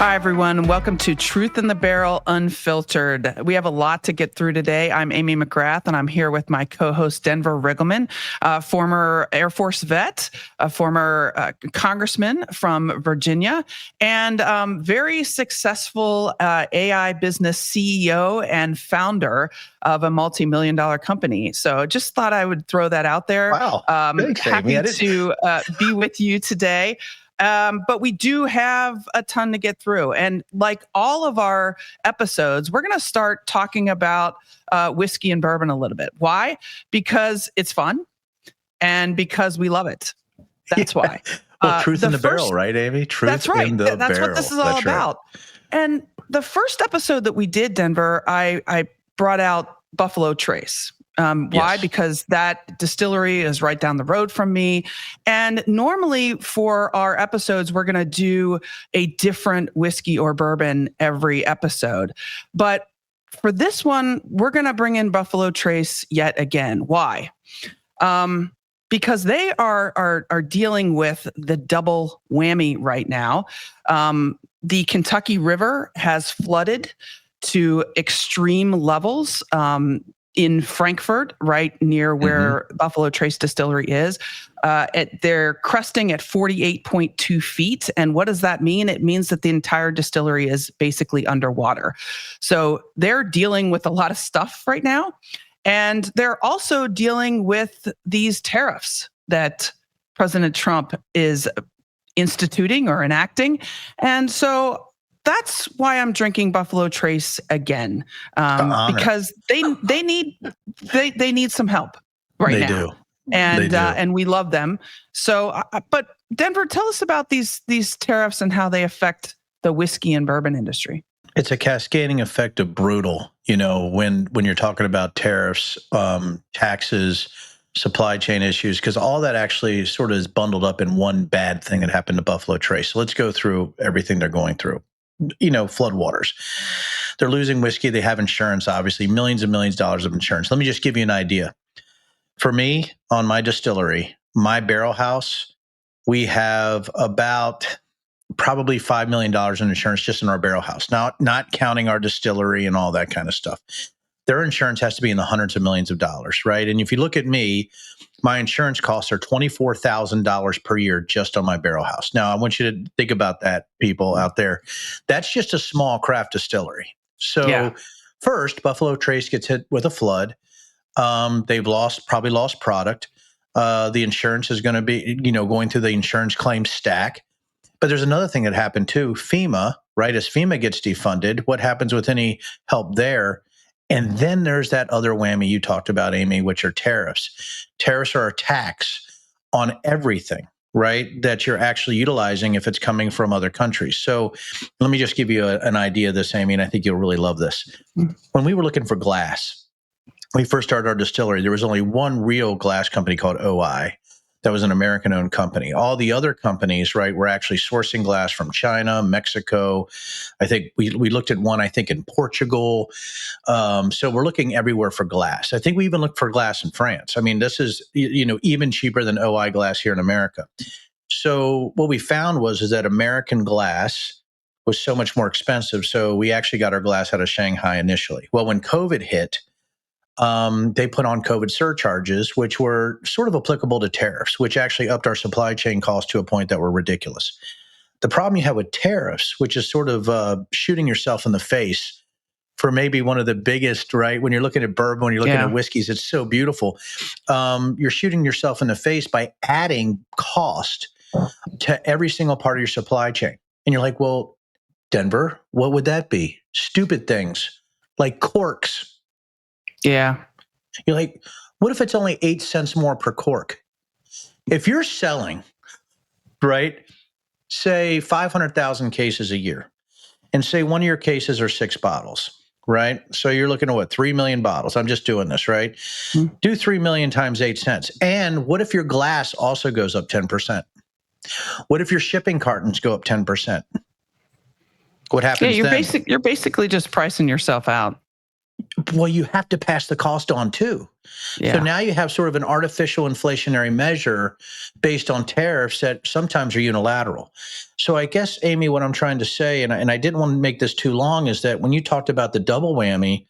Hi, everyone. Welcome to Truth in the Barrel Unfiltered. We have a lot to get through today. I'm Amy McGrath, and I'm here with my co-host, Denver Riggleman, former Air Force vet, a former congressman from Virginia, and very successful AI business CEO and founder of a multi-million-dollar company. So just thought I would throw that out there. Wow. Thanks, happy Amy. to be with you today. But we do have a ton to get through. And like all of our episodes, we're going to start talking about whiskey and bourbon a little bit. Why? Because it's fun and because we love it. That's why. Well, truth in the barrel, right, Amy? Truth that's right. in the barrel. That's what this is all about. Right. And the first episode that we did, Denver, I brought out Buffalo Trace. Why? Yes. Because that distillery is right down the road from me. And normally for our episodes, we're going to do a different whiskey or bourbon every episode. But for this one, we're going to bring in Buffalo Trace yet again. Why? Because they are dealing with the double whammy right now. The Kentucky River has flooded to extreme levels. In Frankfurt, right near where Buffalo Trace Distillery is. They're cresting at 48.2 feet. And what does that mean? It means that the entire distillery is basically underwater. So they're dealing with a lot of stuff right now. And they're also dealing with these tariffs that President Trump is instituting or enacting. And so that's why I'm drinking Buffalo Trace again, because they need some help right now. They do. And we love them. So, but Denver, tell us about these tariffs and how they affect the whiskey and bourbon industry. It's a cascading effect of brutal. You know, when you're talking about tariffs, taxes, supply chain issues, because all that actually sort of is bundled up in one bad thing that happened to Buffalo Trace. So let's go through everything they're going through. You know, floodwaters. They're losing whiskey. They have insurance, obviously, millions and millions of dollars of insurance. Let me just give you an idea. For me, on my distillery, my barrel house, we have about probably $5 million in insurance just in our barrel house. Now, not counting our distillery and all that kind of stuff. Their insurance has to be in the hundreds of millions of dollars, right? And if you look at me, my insurance costs are $24,000 per year just on my barrel house. Now, I want you to think about that, people out there. That's just a small craft distillery. So first, Buffalo Trace gets hit with a flood. They've probably lost product. The insurance is going to be, going through the insurance claim stack. But there's another thing that happened too. FEMA, right? As FEMA gets defunded, what happens with any help there? And then there's that other whammy you talked about, Amy, which are tariffs. Tariffs are a tax on everything, right, that you're actually utilizing if it's coming from other countries. So let me just give you an idea of this, Amy, and I think you'll really love this. When we were looking for glass, we first started our distillery, there was only one real glass company called OI. That was an American-owned company. All the other companies, right, were actually sourcing glass from China, Mexico. I think we looked at one, I think, in Portugal. So we're looking everywhere for glass. I think we even looked for glass in France. I mean, this is, even cheaper than OI glass here in America. So what we found is that American glass was so much more expensive. So we actually got our glass out of Shanghai initially. Well, when COVID hit, they put on COVID surcharges, which were sort of applicable to tariffs, which actually upped our supply chain costs to a point that were ridiculous. The problem you have with tariffs, which is sort of shooting yourself in the face for maybe one of the biggest, right? When you're looking at bourbon, when you're looking at whiskeys, it's so beautiful. You're shooting yourself in the face by adding cost to every single part of your supply chain. And you're like, well, Denver, what would that be? Stupid things like corks. Yeah. You're like, what if it's only 8 cents more per cork? If you're selling, right, say 500,000 cases a year, and say one of your cases are 6 bottles, right? So you're looking at 3 million bottles. I'm just doing this, right? Do 3 million times 8 cents. And what if your glass also goes up 10%? What if your shipping cartons go up 10%? What happens then? You're basically just pricing yourself out. Well, you have to pass the cost on too. Yeah. So now you have sort of an artificial inflationary measure based on tariffs that sometimes are unilateral. So I guess, Amy, what I'm trying to say, and I didn't want to make this too long, is that when you talked about the double whammy,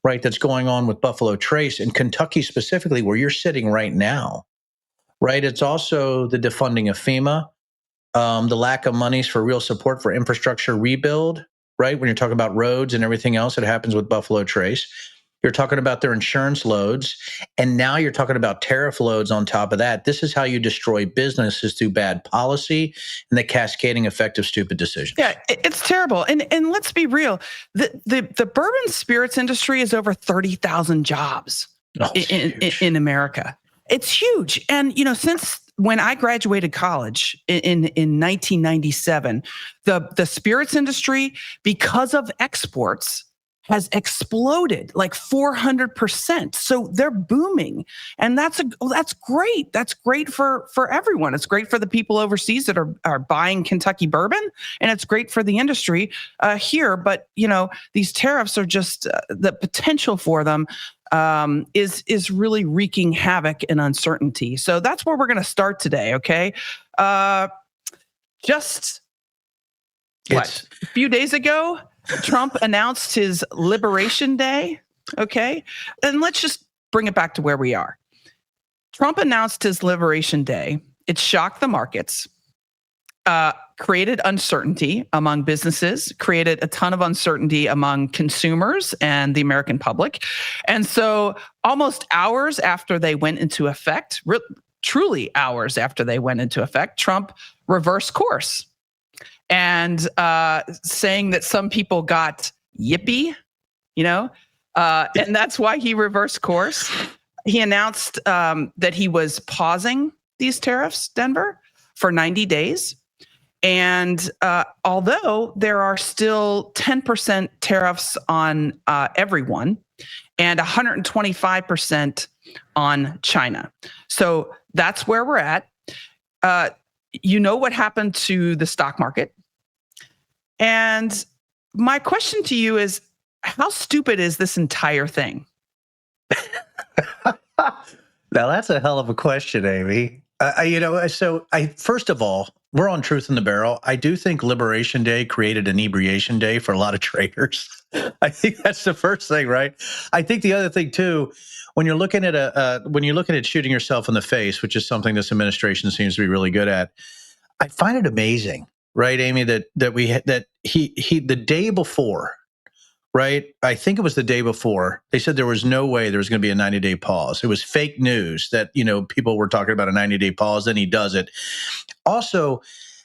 right, that's going on with Buffalo Trace and Kentucky specifically, where you're sitting right now, right, it's also the defunding of FEMA, the lack of monies for real support for infrastructure rebuild, right? When you're talking about roads and everything else that happens with Buffalo Trace, you're talking about their insurance loads, and now you're talking about tariff loads on top of that. This is how you destroy businesses through bad policy and the cascading effect of stupid decisions. Yeah, it's terrible. And let's be real. The bourbon spirits industry is over 30,000 jobs in America. It's huge. And, since when I graduated college in 1997, the spirits industry, because of exports, has exploded like 400%. So they're booming. And that's great. That's great for everyone. It's great for the people overseas that are buying Kentucky bourbon, and it's great for the industry here. But, these tariffs are just the potential for them is really wreaking havoc and uncertainty. So that's where we're going to start today. Okay. Just a few days ago, Trump announced his Liberation Day. Okay. And let's just bring it back to where we are. Trump announced his Liberation Day. It shocked the markets, created uncertainty among businesses, created a ton of uncertainty among consumers and the American public. And so almost hours after they went into effect, truly hours after they went into effect, Trump reversed course and saying that some people got yippee, and that's why he reversed course. He announced that he was pausing these tariffs, Denver, for 90 days. And although there are still 10% tariffs on everyone and 125% on China. So that's where we're at. What happened to the stock market. And my question to you is, how stupid is this entire thing? Now, that's a hell of a question, Amy. First of all, we're on Truth in the Barrel. I do think Liberation Day created inebriation day for a lot of traders. I think that's the first thing, right? I think the other thing too, when you're looking at shooting yourself in the face, which is something this administration seems to be really good at, I find it amazing, right, Amy, that he the day before, right? I think it was the day before, they said there was no way there was going to be a 90-day pause. It was fake news that, people were talking about a 90-day pause, then he does it. Also,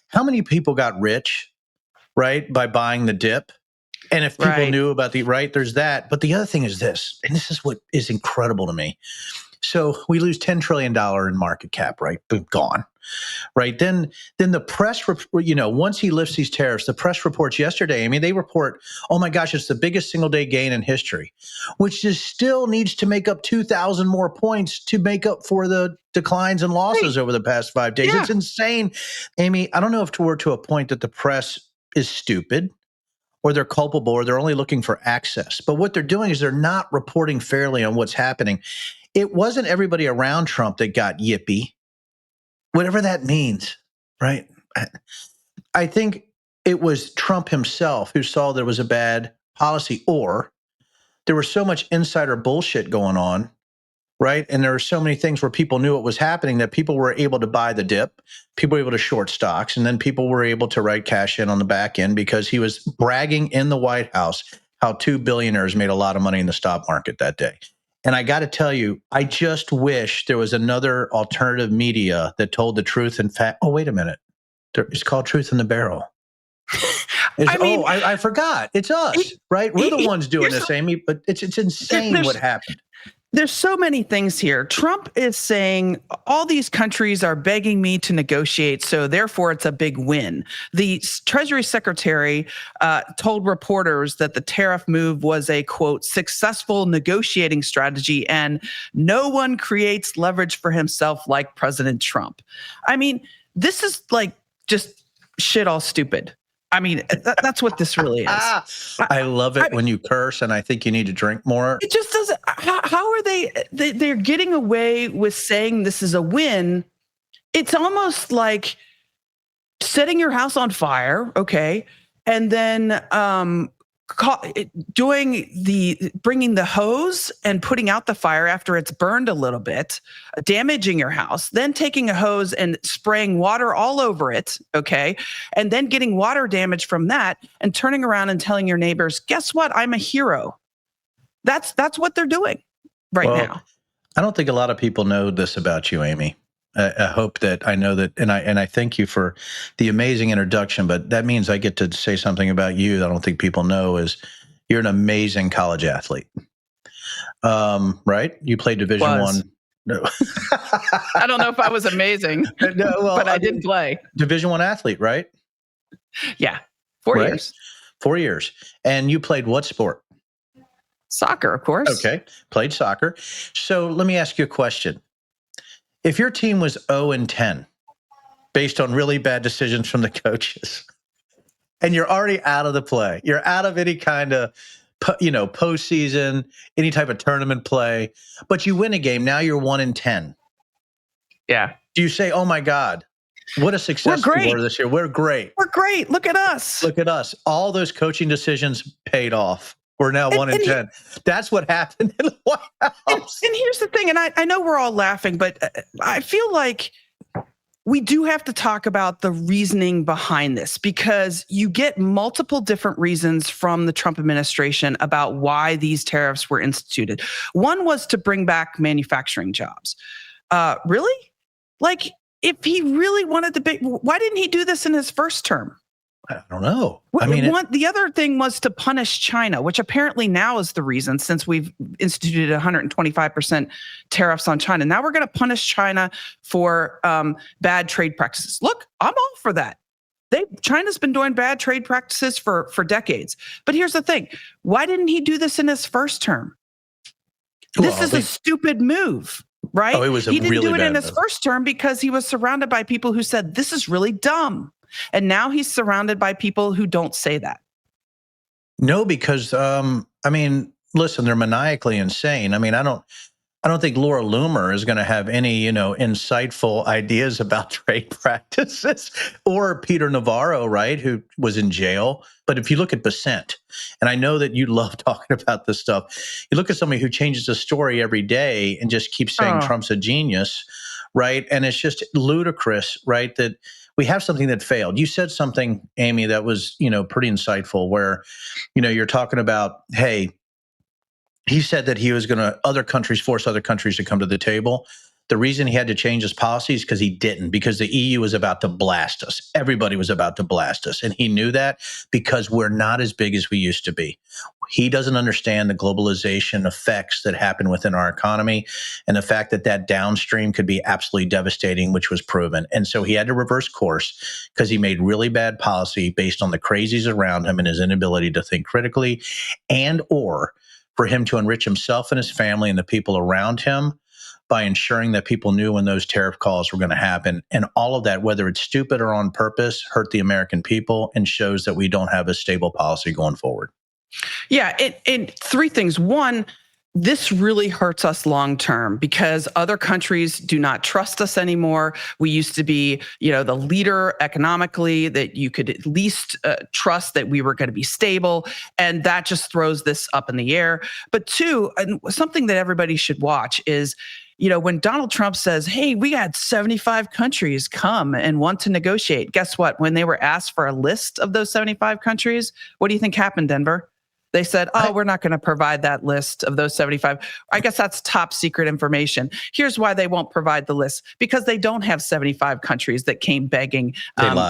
how many people got rich, right, by buying the dip? And if people knew about there's that. But the other thing is this, and this is what is incredible to me. So we lose $10 trillion in market cap, right? Boom, gone. Right. Then the press, once he lifts these tariffs, the press reports yesterday, they report, oh my gosh, it's the biggest single day gain in history, which just still needs to make up 2,000 more points to make up for the declines and losses over the past 5 days. Yeah. It's insane. Amy, I don't know if we're to a point that the press is stupid or they're culpable or they're only looking for access. But what they're doing is they're not reporting fairly on what's happening. It wasn't everybody around Trump that got yippee. Whatever that means, right? I think it was Trump himself who saw there was a bad policy, or there was so much insider bullshit going on, right? And there were so many things where people knew what was happening that people were able to buy the dip, people were able to short stocks, and then people were able to cash in on the back end because he was bragging in the White House how 2 billionaires made a lot of money in the stock market that day. And I got to tell you, I just wish there was another alternative media that told the truth and fact. Oh, wait a minute. It's called Truth in the Barrel. I forgot. It's us, right? We're the ones doing this, Amy, but it's insane what happened. There's so many things here. Trump is saying all these countries are begging me to negotiate, so therefore it's a big win. The Treasury Secretary told reporters that the tariff move was a, quote, successful negotiating strategy, and no one creates leverage for himself like President Trump. This is like just shit all stupid. I mean, that's what this really is. I love it when you curse, and I think you need to drink more. It just doesn't. How are they're getting away with saying this is a win? It's almost like setting your house on fire, okay, and then bringing the hose and putting out the fire after it's burned a little bit, damaging your house, then taking a hose and spraying water all over it, okay, and then getting water damage from that, and turning around and telling your neighbors, guess what? I'm a hero. That's what they're doing right now. I don't think a lot of people know this about you, Amy. I hope that I know that, and I thank you for the amazing introduction. But that means I get to say something about you that I don't think people know is you're an amazing college athlete. Right? You played Division I. No. I don't know if I was amazing, but I did play. Division I athlete, right? Yeah, 4 years. 4 years, and you played what sport? Soccer, of course. Okay, played soccer. So let me ask you a question. If your team was 0-10, based on really bad decisions from the coaches, and you're already out of the play, you're out of any kind of, postseason, any type of tournament play, but you win a game, now you're 1-10. Yeah. Do you say, oh my God, what a success we were this year. We're great. We're great. Look at us. Look at us. All those coaching decisions paid off. We're now 1-10. That's what happened in the White House. And here's the thing, and I know we're all laughing, but I feel like we do have to talk about the reasoning behind this, because you get multiple different reasons from the Trump administration about why these tariffs were instituted. One was to bring back manufacturing jobs. Really? Like, if he really wanted to why didn't he do this in his first term? I don't know. The other thing was to punish China, which apparently now is the reason, since we've instituted 125% tariffs on China. Now we're going to punish China for bad trade practices. Look, I'm all for that. China's been doing bad trade practices for decades. But here's the thing. Why didn't he do this in his first term? This is a stupid move. Right? Oh, he didn't do it in his first term because he was surrounded by people who said, this is really dumb. And now he's surrounded by people who don't say that. No, because, listen, they're maniacally insane. I don't think Laura Loomer is going to have any, insightful ideas about trade practices, or Peter Navarro, right, who was in jail. But if you look at Bessent, and I know that you love talking about this stuff, you look at somebody who changes a story every day and just keeps saying Trump's a genius, right? And it's just ludicrous, right, that we have something that failed. You said something, Amy, that was, pretty insightful, where, you're talking about, hey, he said that he was going to force other countries to come to the table. The reason he had to change his policy is because he didn't, because the EU was about to blast us. Everybody was about to blast us. And he knew that because we're not as big as we used to be. He doesn't understand the globalization effects that happen within our economy, and the fact that downstream could be absolutely devastating, which was proven. And so he had to reverse course because he made really bad policy based on the crazies around him and his inability to think critically, and or for him to enrich himself and his family and the people around him by ensuring that people knew when those tariff calls were going to happen. And all of that, whether it's stupid or on purpose, hurt the American people and shows that we don't have a stable policy going forward. Yeah, it three things. One, this really hurts us long term because other countries do not trust us anymore. We used to be, the leader economically, that you could at least trust that we were going to be stable, and that just throws this up in the air. But two, and something that everybody should watch is, when Donald Trump says, hey, we had 75 countries come and want to negotiate. Guess what? When they were asked for a list of those 75 countries, what do you think happened, Denver? They said, we're not going to provide that list of those 75. I guess that's top secret information. Here's why they won't provide the list: because they don't have 75 countries that came begging,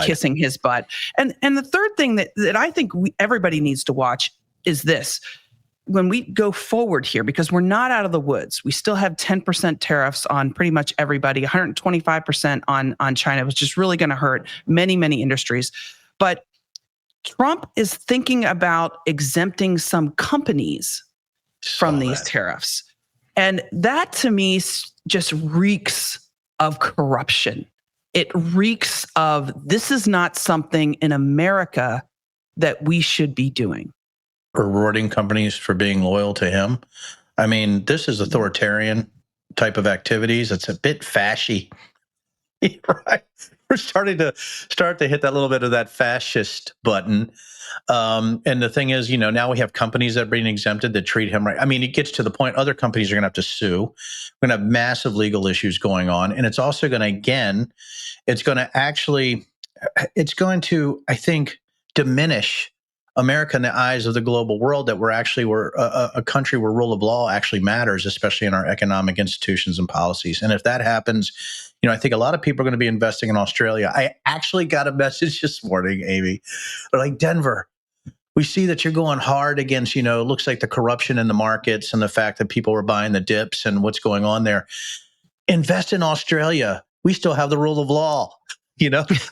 kissing his butt. And the third thing that I think everybody needs to watch is this. When we go forward here, because we're not out of the woods, we still have 10% tariffs on pretty much everybody, 125% on China, which is really going to hurt many, many industries. But Trump is thinking about exempting some companies from these tariffs. And that, to me, just reeks of corruption. It reeks of, this is not something in America that we should be doing? Rewarding companies for being loyal to him. I mean, this is authoritarian type of activities. It's a bit fashy, right? We're starting to hit that little bit of that fascist button. And the thing is, now we have companies that are being exempted that treat him right. I mean, it gets to the point other companies are going to have to sue. We're going to have massive legal issues going on. And it's also going to, again, it's going to, I think, diminish America in the eyes of the global world, that we're a country where rule of law actually matters, especially in our economic institutions and policies. And if that happens, I think a lot of people are going to be investing in Australia. I actually got a message this morning, Amy. They're like, Denver, we see that you're going hard against, it looks like the corruption in the markets and the fact that people were buying the dips and what's going on there. Invest in Australia. We still have the rule of law.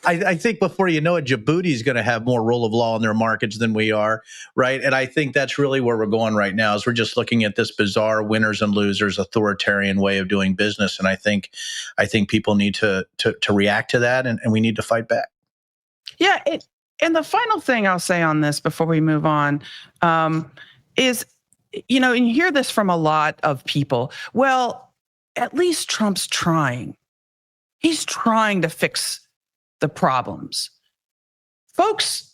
I think before you know it, Djibouti is going to have more rule of law in their markets than we are, right? And I think that's really where we're going right now, is we're just looking at this bizarre winners and losers authoritarian way of doing business. And I think people need to react to that, and we need to fight back. Yeah. And the final thing I'll say on this before we move on is, and you hear this from a lot of people. Well, at least Trump's trying. He's trying to fix the problems. Folks,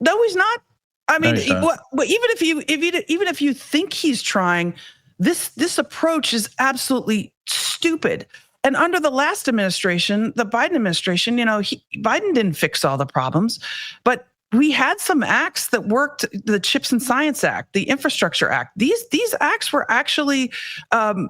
no, he's not. I mean, even if you think he's trying, this approach is absolutely stupid. And under the last administration, the Biden administration, Biden didn't fix all the problems, but we had some acts that worked. The Chips and Science Act, the Infrastructure Act. These acts were actually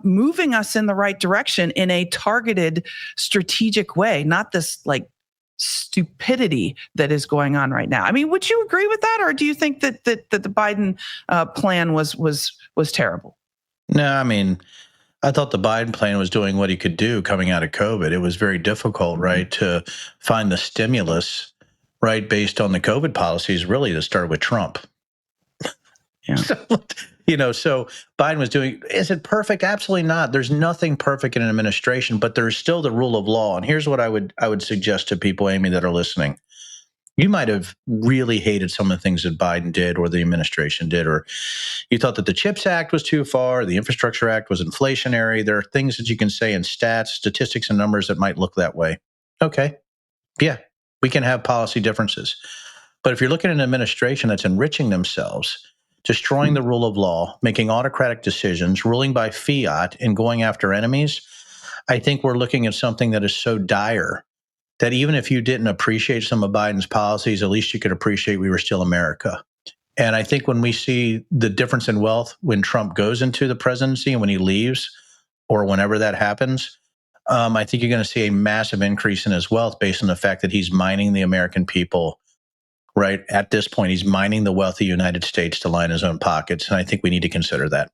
moving us in the right direction in a targeted, strategic way, not this like stupidity that is going on right now. I mean, would you agree with that, or do you think that the Biden plan was terrible? No, I mean, I thought the Biden plan was doing what he could do coming out of COVID. It was very difficult, right, to find the stimulus, right, based on the COVID policies, really to start with Trump. Yeah. So Biden was doing, is it perfect? Absolutely not. There's nothing perfect in an administration, but there's still the rule of law. And here's what I would suggest to people, Amy, that are listening. You might have really hated some of the things that Biden did or the administration did, or you thought that the CHIPS Act was too far, the Infrastructure Act was inflationary. There are things that you can say in stats, statistics, and numbers that might look that way. Okay. Yeah, we can have policy differences. But if you're looking at an administration that's enriching themselves, destroying the rule of law, making autocratic decisions, ruling by fiat, and going after enemies, I think we're looking at something that is so dire that even if you didn't appreciate some of Biden's policies, at least you could appreciate we were still America. And I think when we see the difference in wealth when Trump goes into the presidency and when he leaves, or whenever that happens, I think you're going to see a massive increase in his wealth based on the fact that he's mining the American people, right? At this point, he's mining the wealth of the United States to line his own pockets. And I think we need to consider that.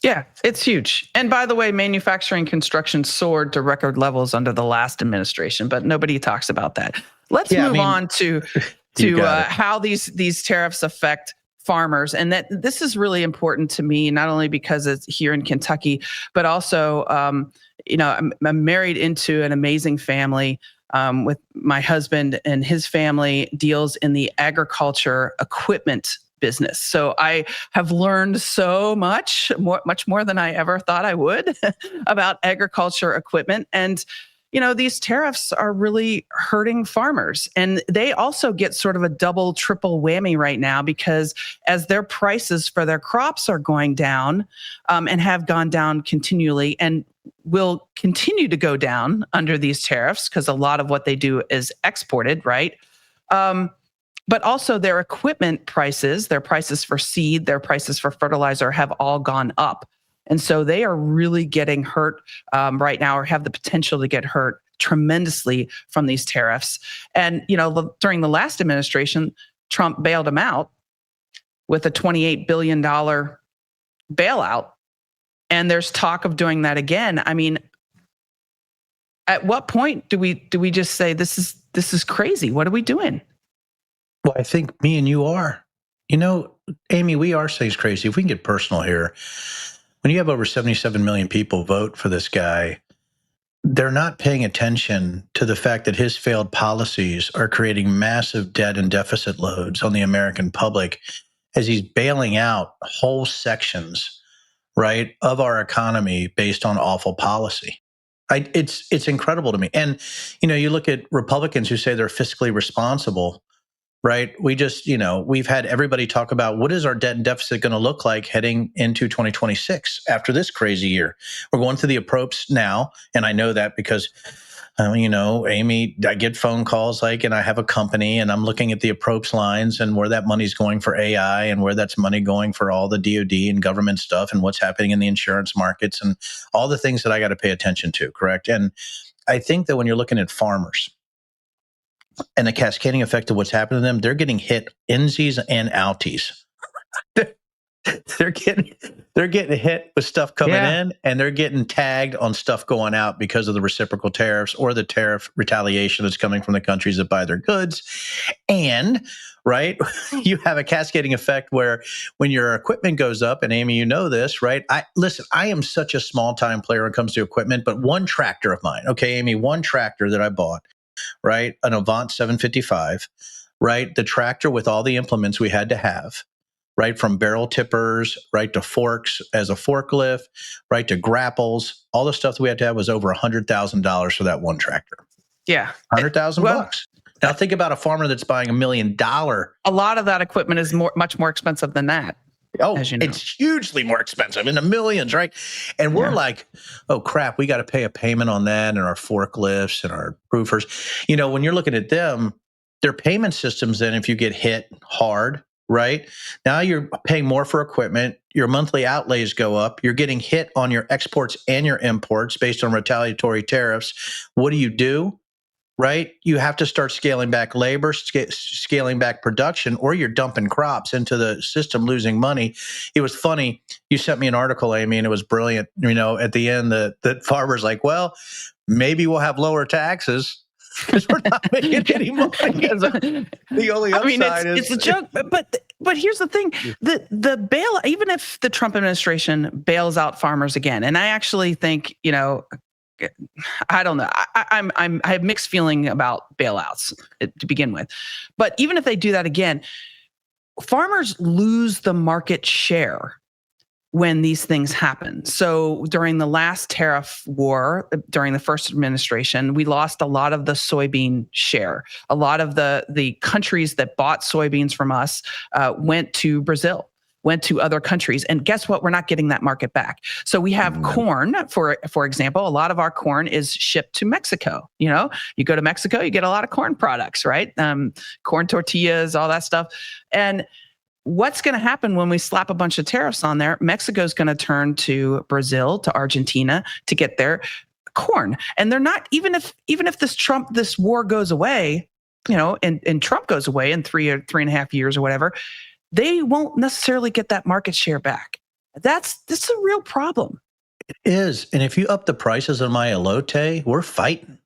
Yeah, it's huge. And by the way, manufacturing construction soared to record levels under the last administration, but nobody talks about that. Let's move on to how these tariffs affect farmers. And that this is really important to me, not only because it's here in Kentucky, but also, I'm married into an amazing family with my husband, and his family deals in the agriculture equipment business. So I have learned so much more than I ever thought I would about agriculture equipment. And, these tariffs are really hurting farmers. And they also get sort of a double, triple whammy right now, because as their prices for their crops are going down and have gone down continually and will continue to go down under these tariffs, because a lot of what they do is exported, right? But also their equipment prices, their prices for seed, their prices for fertilizer have all gone up. And so they are really getting hurt right now, or have the potential to get hurt tremendously from these tariffs. And, during the last administration, Trump bailed them out with a $28 billion bailout. And there's talk of doing that again. I mean, at what point do we just say this is crazy? What are we doing? Well, I think me and you are. Amy, we are saying it's crazy. If we can get personal here, when you have over 77 million people vote for this guy, they're not paying attention to the fact that his failed policies are creating massive debt and deficit loads on the American public as he's bailing out whole sections, right, of our economy based on awful policy. It's incredible to me. And you look at Republicans who say they're fiscally responsible, right? We've had everybody talk about what is our debt and deficit going to look like heading into 2026 after this crazy year. We're going through the approach now, and I know that because Amy, I get phone calls and I have a company and I'm looking at the approach lines and where that money's going for AI and where that's money going for all the DoD and government stuff and what's happening in the insurance markets and all the things that I got to pay attention to, correct? And I think that when you're looking at farmers and the cascading effect of what's happening to them, they're getting hit insies and outies. They're getting hit with stuff coming in, and they're getting tagged on stuff going out because of the reciprocal tariffs or the tariff retaliation that's coming from the countries that buy their goods. And right, you have a cascading effect where when your equipment goes up, and Amy, you know this, right? I am such a small time player when it comes to equipment, but one tractor of mine, okay, Amy, one tractor that I bought, right, an Avant 755, right, the tractor with all the implements we had to have, right, from barrel tippers, right, to forks as a forklift, right, to grapples, all the stuff that we had to have was over $100,000 for that one tractor. Yeah, $100,000. Now think about a farmer that's buying $1 million. A lot of that equipment is much more expensive than that. Oh, as you know. It's hugely more expensive, in the millions, right? And we're like, oh crap, we got to pay a payment on that and our forklifts and our proofers. When you're looking at them, their payment systems, then if you get hit hard, right? Now you're paying more for equipment. Your monthly outlays go up. You're getting hit on your exports and your imports based on retaliatory tariffs. What do? Right? You have to start scaling back labor, scaling back production, or you're dumping crops into the system, losing money. It was funny. You sent me an article, Amy, and it was brilliant. At the end, the farmer's like, well, maybe we'll have lower taxes because we're not making any money. The only upside it's a joke, but here's the thing: the bail, even if the Trump administration bails out farmers again, and I actually think, I don't know, I have mixed feeling about bailouts to begin with, but even if they do that again, farmers lose the market share when these things happen. So during the last tariff war, during the first administration, we lost a lot of the soybean share. A lot of the countries that bought soybeans from us went to Brazil, went to other countries. And guess what? We're not getting that market back. So we have corn, for example. A lot of our corn is shipped to Mexico. You go to Mexico, you get a lot of corn products, right? Corn tortillas, all that stuff. And what's going to happen when we slap a bunch of tariffs on there? Mexico's going to turn to Brazil, to Argentina to get their corn. And they're not, even if this war goes away, and Trump goes away in 3.5 years or whatever, they won't necessarily get that market share back. That's a real problem. It is. And if you up the prices on my elote, we're fighting.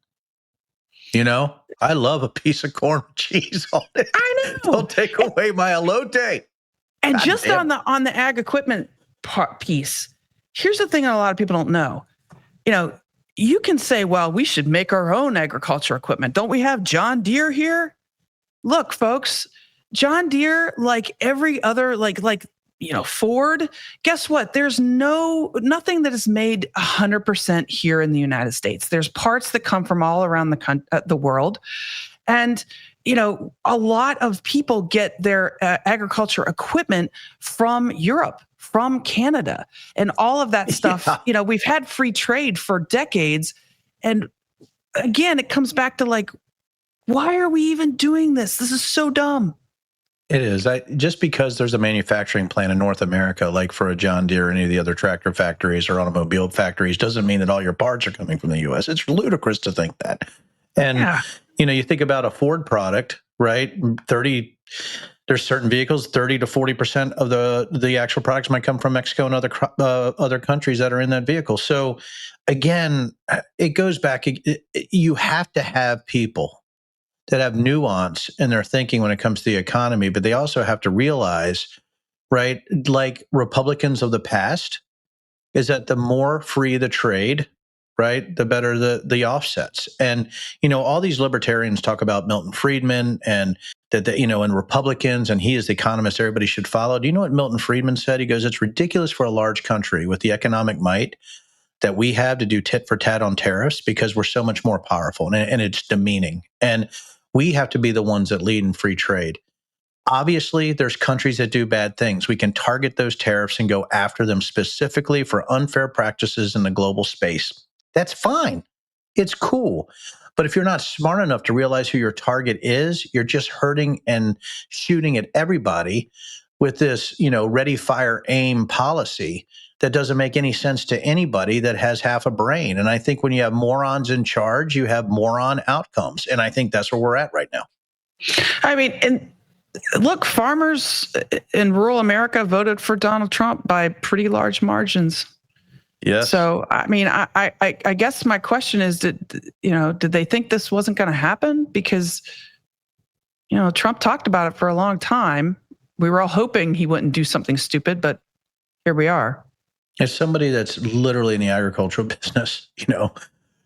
I love a piece of corn cheese on it. I know. Don't take away my elote. And God just damn. on the ag equipment piece, here's the thing that a lot of people don't know. You can say, well, we should make our own agriculture equipment. Don't we have John Deere here? Look, folks, John Deere, like every other, Ford, guess what? There's nothing that is made 100% here in the United States. There's parts that come from all around the world. And a lot of people get their agriculture equipment from Europe, from Canada, and all of that stuff. Yeah. We've had free trade for decades. And again, it comes back to why are we even doing this? This is so dumb. It is. Just because there's a manufacturing plant in North America, like for a John Deere or any of the other tractor factories or automobile factories, doesn't mean that all your parts are coming from the U.S. It's ludicrous to think that. And, you think about a Ford product, right? There's certain vehicles, 30 to 40% of the actual products might come from Mexico and other countries that are in that vehicle. So again, it goes back. You have to have people that have nuance in their thinking when it comes to the economy, but they also have to realize, right, like Republicans of the past, is that the more free the trade, right, the better the offsets. And, all these libertarians talk about Milton Friedman and that, and Republicans, and he is the economist everybody should follow. Do you know what Milton Friedman said? He goes, it's ridiculous for a large country with the economic might that we have to do tit for tat on tariffs because we're so much more powerful, and it's demeaning. And we have to be the ones that lead in free trade. Obviously, there's countries that do bad things. We can target those tariffs and go after them specifically for unfair practices in the global space. That's fine. It's cool. But if you're not smart enough to realize who your target is, you're just hurting and shooting at everybody with this, ready, fire, aim policy that doesn't make any sense to anybody that has half a brain. And I think when you have morons in charge, you have moron outcomes. And I think that's where we're at right now. I mean, and look, farmers in rural America voted for Donald Trump by pretty large margins. Yes. So, I mean, I guess my question is, did they think this wasn't going to happen? Because, Trump talked about it for a long time. We were all hoping he wouldn't do something stupid, but here we are. As somebody that's literally in the agricultural business,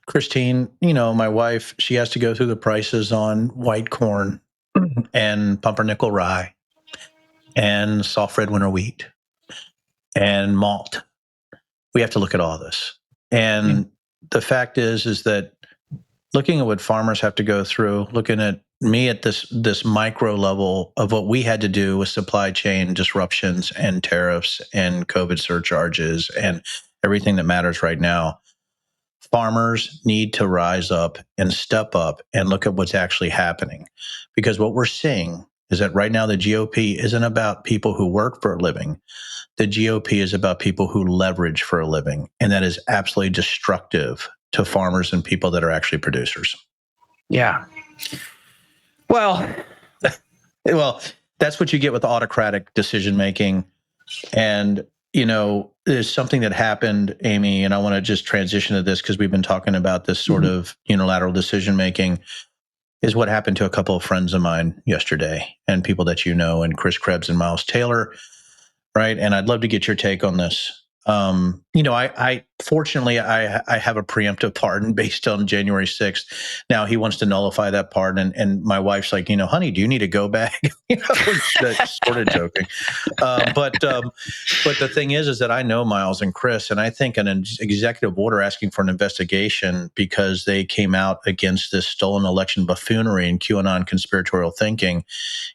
Christine, my wife, she has to go through the prices on white corn and pumpernickel rye and soft red winter wheat and malt. We have to look at all this. And the fact is that looking at what farmers have to go through, looking at me at this micro level of what we had to do with supply chain disruptions and tariffs and COVID surcharges and everything that matters right now, farmers need to rise up and step up and look at what's actually happening. Because what we're seeing is that right now the GOP isn't about people who work for a living. The GOP is about people who leverage for a living. And that is absolutely destructive to farmers and people that are actually producers. Yeah. Well, that's what you get with autocratic decision making. And, there's something that happened, Amy, and I want to just transition to this because we've been talking about this sort of unilateral decision making, is what happened to a couple of friends of mine yesterday and people that and Chris Krebs and Miles Taylor, right? And I'd love to get your take on this. I fortunately I have a preemptive pardon based on January 6th. Now he wants to nullify that pardon, and my wife's like, honey, do you need a go bag? Sort of joking. But the thing is that I know Miles and Chris, and I think an executive order asking for an investigation because they came out against this stolen election buffoonery and QAnon conspiratorial thinking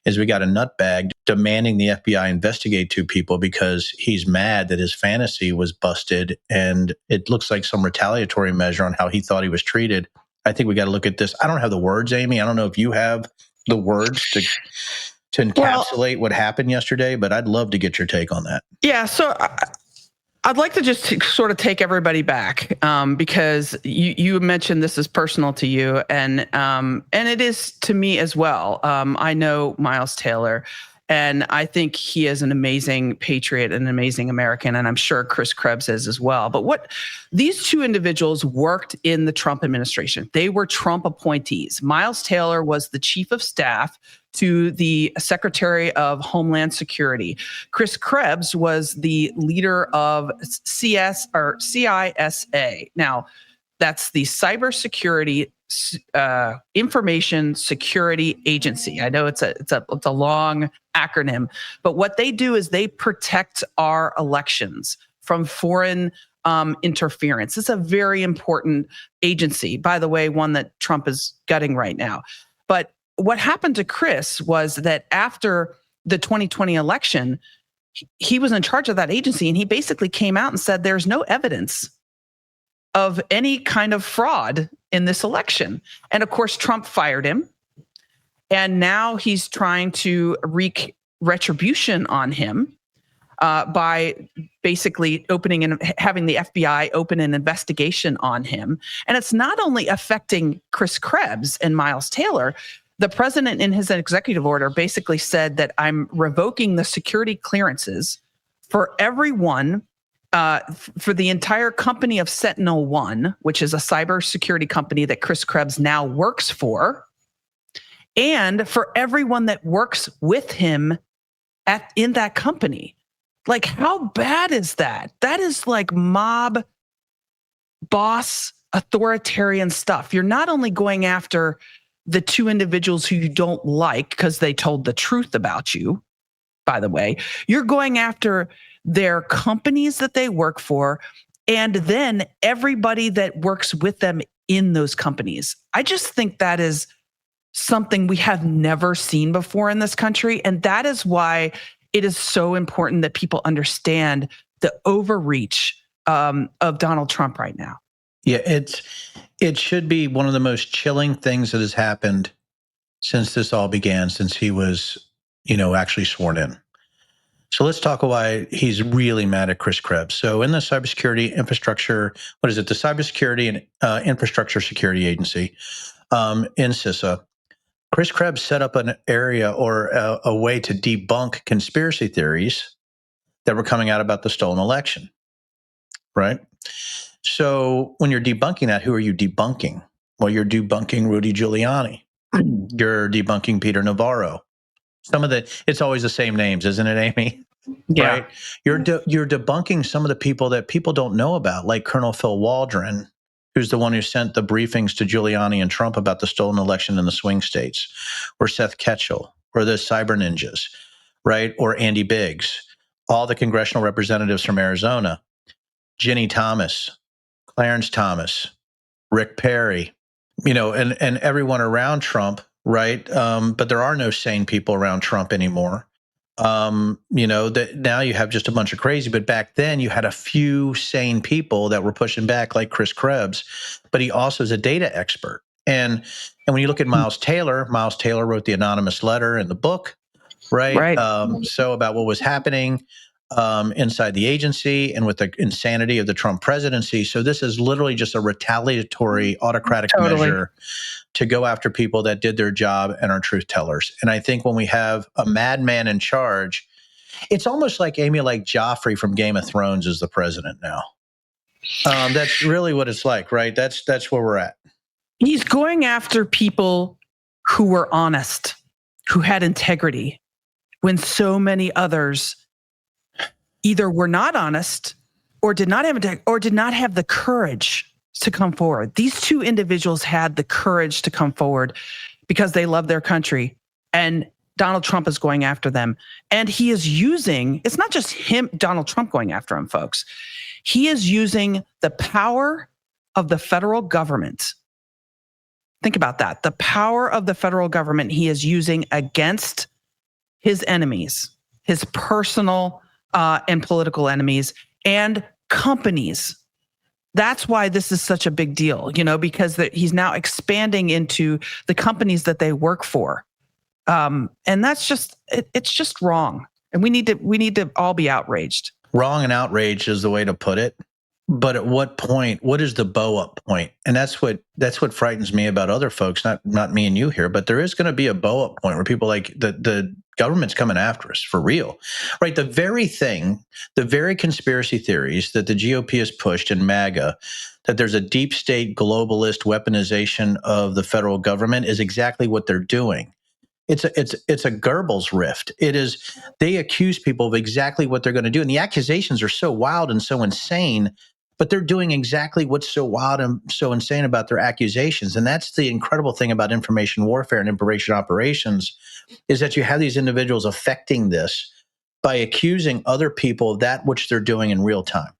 is we got a nutbag demanding the FBI investigate two people because he's mad that his fantasy was busted and it looks like some retaliatory measure on how he thought he was treated. I think we got to look at this. I don't have the words, Amy. I don't know if you have the words to encapsulate what happened yesterday, but I'd love to get your take on that. Yeah. So I'd like to just sort of take everybody back because you mentioned this is personal to you, and it is to me as well. I know Miles Taylor, and I think he is an amazing patriot, an amazing American, and I'm sure Chris Krebs is as well. But what these two individuals worked in the Trump administration. They were Trump appointees. Miles Taylor was the chief of staff to the Secretary of Homeland Security. Chris Krebs was the leader of CISA. Now, that's the Cybersecurity Information Security Agency. I know it's a long acronym, but what they do is they protect our elections from foreign interference. It's a very important agency, by the way, one that Trump is gutting right now. But what happened to Chris was that after the 2020 election, he was in charge of that agency, and he basically came out and said there's no evidence of any kind of fraud in this election. And of course, Trump fired him. And now he's trying to wreak retribution on him by basically opening and having the FBI open an investigation on him. And it's not only affecting Chris Krebs and Miles Taylor. The president in his executive order basically said that I'm revoking the security clearances for everyone, for the entire company of Sentinel One, which is a cybersecurity company that Chris Krebs now works for, and for everyone that works with him in that company. Like, how bad is that? That is like mob boss authoritarian stuff. You're not only going after the two individuals who you don't like because they told the truth about you, by the way, you're going after their companies that they work for, and then everybody that works with them in those companies. I just think that is something we have never seen before in this country. And that is why it is so important that people understand the overreach of Donald Trump right now. Yeah, it should be one of the most chilling things that has happened since this all began, since he was, actually sworn in. So let's talk why he's really mad at Chris Krebs. So in the cybersecurity infrastructure, what is it? The Cybersecurity and Infrastructure Security Agency in CISA, Chris Krebs set up an area or a way to debunk conspiracy theories that were coming out about the stolen election, right? So when you're debunking that, who are you debunking? Well, you're debunking Rudy Giuliani. You're debunking Peter Navarro. It's always the same names, isn't it, Amy? Yeah. Right? You're debunking some of the people that people don't know about, like Colonel Phil Waldron, who's the one who sent the briefings to Giuliani and Trump about the stolen election in the swing states, or Seth Ketchel, or the cyber ninjas, right? Or Andy Biggs, all the congressional representatives from Arizona, Ginny Thomas, Clarence Thomas, Rick Perry, and everyone around Trump, right? But there are no sane people around Trump anymore. That now you have just a bunch of crazy, but back then you had a few sane people that were pushing back, like Chris Krebs, but he also is a data expert. And when you look at Miles Taylor wrote the anonymous letter in the book, right? Right. So about what was happening inside the agency and with the insanity of the Trump presidency. So this is literally just a retaliatory autocratic measure to go after people that did their job and are truth tellers. And I think when we have a madman in charge, it's almost like Amy, like Joffrey from Game of Thrones is the president now. That's really what it's like, right? That's where we're at. He's going after people who were honest, who had integrity, when so many others either were not honest or did not have the courage to come forward. These two individuals had the courage to come forward because they love their country, and Donald Trump is going after them. And he is using, it's not just him, Donald Trump going after him, folks. He is using the power of the federal government. Think about that. The power of the federal government he is using against his enemies, his personal and political enemies, and companies. That's why this is such a big deal, because he's now expanding into the companies that they work for. And that's just, it's just wrong. And we need to all be outraged. Wrong and outraged is the way to put it. But at what point, what is the bow up point? And that's what frightens me about other folks, not me and you here, but there is going to be a bow up point where people like the government's coming after us for real, right? The very conspiracy theories that the GOP has pushed in MAGA, that there's a deep state globalist weaponization of the federal government, is exactly what they're doing. It's a Goebbels rift. It is, they accuse people of exactly what they're going to do. And the accusations are so wild and so insane, but they're doing exactly what's so wild and so insane about their accusations. And that's the incredible thing about information warfare and information operations, is that you have these individuals affecting this by accusing other people of that which they're doing in real time.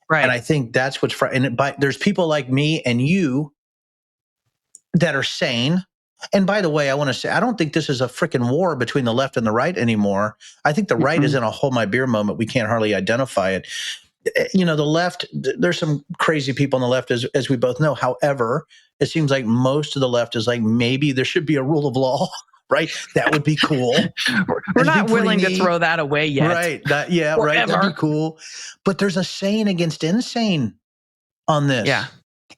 Right. And I think that's what's frightening. There's people like me and you that are sane. And by the way, I want to say, I don't think this is a freaking war between the left and the right anymore. I think the right is in a hold my beer moment. We can't hardly identify it. The left, there's some crazy people on the left, as we both know. However, it seems like most of the left is like, maybe there should be a rule of law, right? That would be cool. We're not willing to throw that away yet. Right. Right. That'd be cool. But there's a sane against insane on this. Yeah.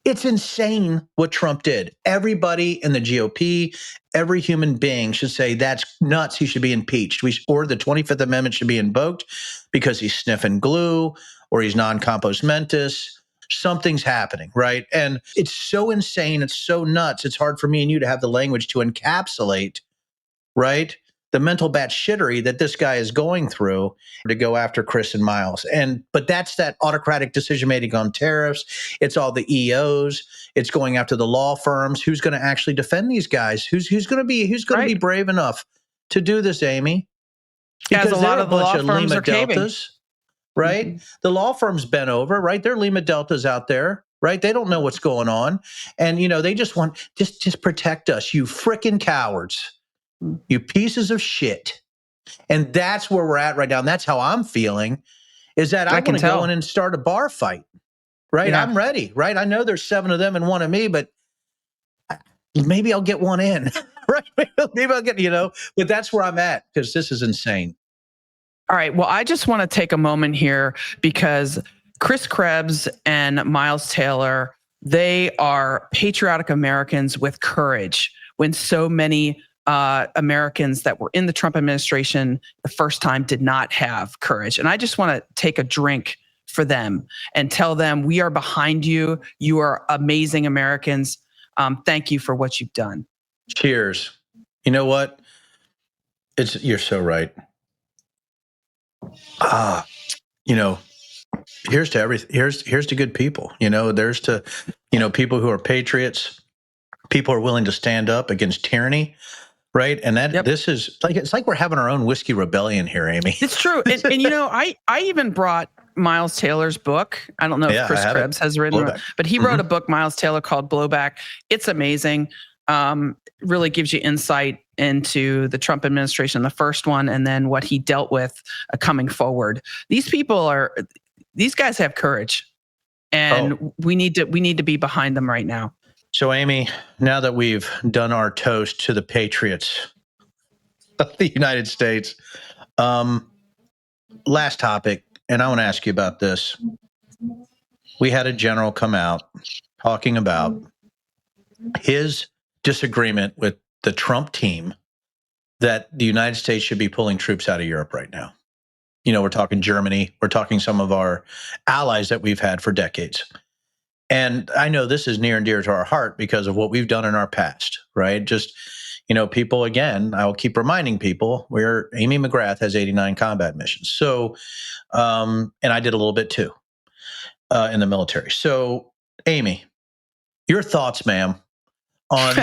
It's insane what Trump did. Everybody in the GOP, every human being should say that's nuts. He should be impeached. Or the 25th Amendment should be invoked because he's sniffing glue or he's non-compos mentis. Something's happening, right? And it's so insane. It's so nuts. It's hard for me and you to have the language to encapsulate, right, the mental bat shittery that this guy is going through to go after Chris and Miles. But that's that autocratic decision making on tariffs. It's all the EOs. It's going after the law firms. Who's going to actually defend these guys? Who's going to be brave enough to do this, Amy? Because a lot of the law firms are caving. Deltas, right? Mm-hmm. The law firms bent over, right? They're Lima Deltas out there, right? They don't know what's going on. And, they just want, just protect us, you frickin' cowards, you pieces of shit. And that's where we're at right now. And that's how I'm feeling, is that I want to go in and start a bar fight, right? Yeah. I'm ready, right? I know there's 7 of them and 1 of me, but maybe I'll get one in, right? Maybe I'll get, but that's where I'm at, because this is insane. All right. Well, I just want to take a moment here because Chris Krebs and Miles Taylor, they are patriotic Americans with courage when so many Americans that were in the Trump administration the first time did not have courage. And I just want to take a drink for them and tell them we are behind you. You are amazing Americans. Thank you for what you've done. Cheers. You know what? You're so right. Here's to everything. Here's to good people. There's to, people who are patriots, people who are willing to stand up against tyranny, right? And that This is like, it's like we're having our own whiskey rebellion here, Amy. It's true. And I even brought Miles Taylor's book. I don't know if Chris Krebs has written it, but he wrote a book, Miles Taylor, called Blowback. It's amazing. Really gives you insight into the Trump administration, the first one, and then what he dealt with coming forward. These guys have courage, and we need to be behind them right now. So, Amy, now that we've done our toast to the patriots of the United States, last topic, and I want to ask you about this. We had a general come out talking about his disagreement with the Trump team that the United States should be pulling troops out of Europe right now. We're talking Germany. We're talking some of our allies that we've had for decades. And I know this is near and dear to our heart because of what we've done in our past, right? Just, people, again, I will keep reminding people, Amy McGrath has 89 combat missions. So, and I did a little bit too in the military. So, Amy, your thoughts, ma'am, on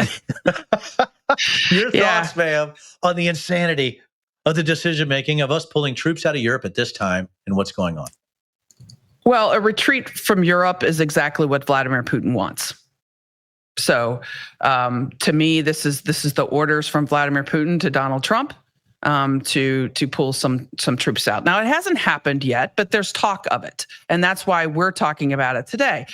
ma'am, on the insanity of the decision making of us pulling troops out of Europe at this time and what's going on. Well, a retreat from Europe is exactly what Vladimir Putin wants. So, to me, this is the orders from Vladimir Putin to Donald Trump to pull some troops out. Now, it hasn't happened yet, but there's talk of it, and that's why we're talking about it today.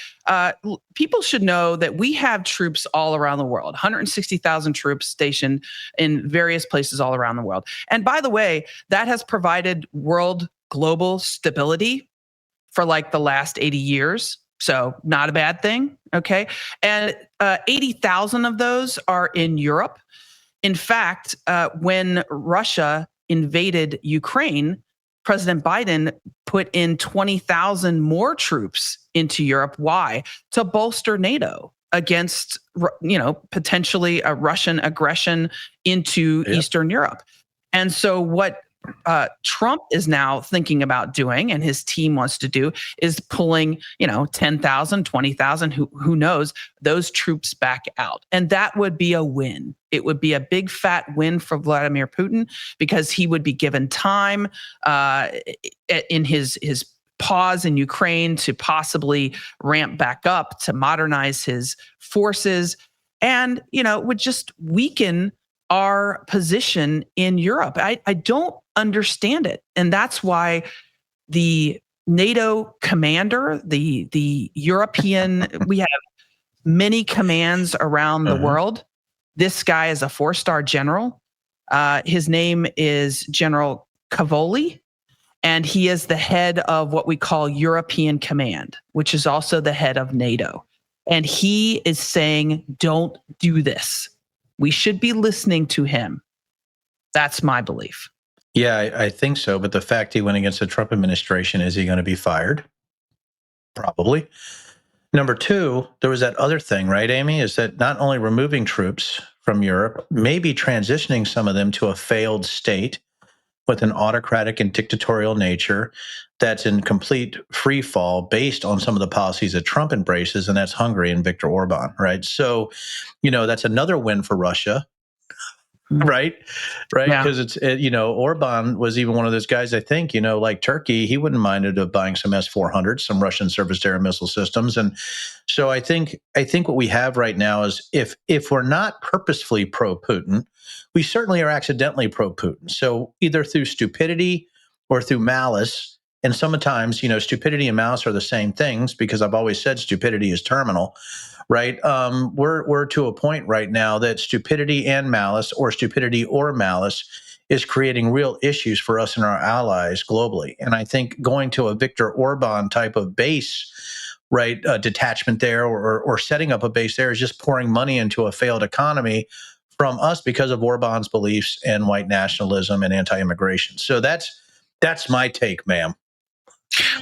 People should know that we have troops all around the world, 160,000 troops stationed in various places all around the world. And by the way, that has provided global stability for like the last 80 years. So not a bad thing, okay? And 80,000 of those are in Europe. In fact, when Russia invaded Ukraine, President Biden put in 20,000 more troops into Europe. Why? To bolster NATO against, potentially a Russian aggression into Eastern Europe. And so what Trump is now thinking about doing, and his team wants to do, is pulling, 10,000, 20,000, who knows, those troops back out. And that would be a win. It would be a big fat win for Vladimir Putin because he would be given time in his pause in Ukraine to possibly ramp back up, to modernize his forces, and, would just weaken our position in Europe. I don't understand it. And that's why the NATO commander, the European, we have many commands around the world. This guy is a 4-star general. His name is General Cavoli, and he is the head of what we call European Command, which is also the head of NATO. And he is saying, don't do this. We should be listening to him. That's my belief. Yeah, I think so. But the fact he went against the Trump administration, is he going to be fired? Probably. Number two, there was that other thing, right, Amy, is that not only removing troops from Europe, maybe transitioning some of them to a failed state with an autocratic and dictatorial nature that's in complete free fall based on some of the policies that Trump embraces, and that's Hungary and Viktor Orban, right? So, that's another win for Russia. Right. Yeah. Because Orban was even one of those guys, I think, like Turkey, he wouldn't mind of buying some S-400s, some Russian surface to air missile systems. And so I think what we have right now is if we're not purposefully pro-Putin, we certainly are accidentally pro-Putin. So either through stupidity or through malice. And sometimes, stupidity and malice are the same things, because I've always said stupidity is terminal. Right. We're to a point right now that stupidity and malice, or stupidity or malice, is creating real issues for us and our allies globally. And I think going to a Viktor Orban type of base, right, detachment there, or setting up a base there, is just pouring money into a failed economy from us because of Orban's beliefs and white nationalism and anti-immigration. So that's my take, ma'am.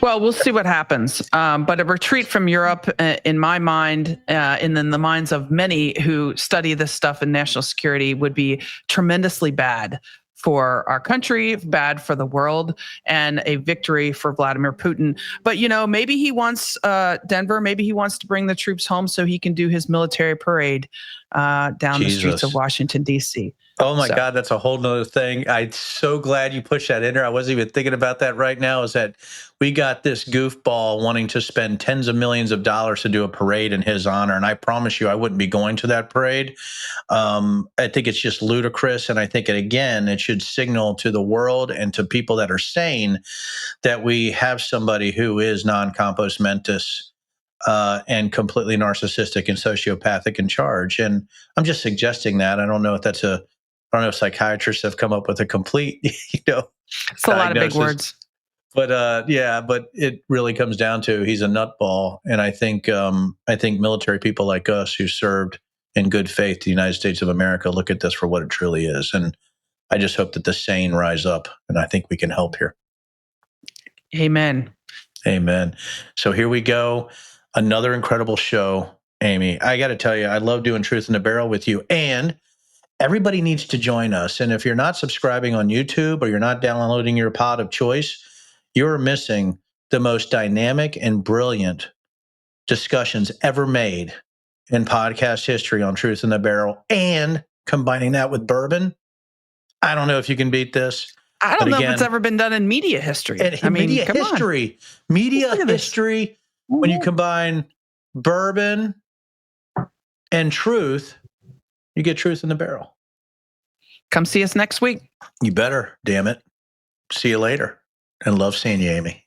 Well, we'll see what happens. But a retreat from Europe, in my mind, and in the minds of many who study this stuff in national security, would be tremendously bad for our country, bad for the world, and a victory for Vladimir Putin. But, maybe he wants Denver, maybe he wants to bring the troops home so he can do his military parade down the streets of Washington, D.C. Oh my God, that's a whole nother thing. I'm so glad you pushed that in there. I wasn't even thinking about that right now, is that we got this goofball wanting to spend tens of millions of dollars to do a parade in his honor. And I promise you, I wouldn't be going to that parade. I think it's just ludicrous. And I think it should signal to the world and to people that are sane that we have somebody who is non-compos mentis, and completely narcissistic and sociopathic in charge. And I'm just suggesting that. I don't know if psychiatrists have come up with a complete, it's a lot of big words. But but it really comes down to he's a nutball. And I think military people like us who served in good faith the United States of America look at this for what it truly is. And I just hope that the sane rise up, and I think we can help here. Amen. Amen. So here we go. Another incredible show, Amy. I got to tell you, I love doing Truth in the Barrel with you, and everybody needs to join us. And if you're not subscribing on YouTube, or you're not downloading your pod of choice, you're missing the most dynamic and brilliant discussions ever made in podcast history on Truth in the Barrel, and combining that with bourbon. I don't know if you can beat this. I don't know if it's ever been done in media history. Media history, when you combine bourbon and truth, you get Truth in the Barrel. Come see us next week. You better, damn it. See you later. And love seeing you, Amy.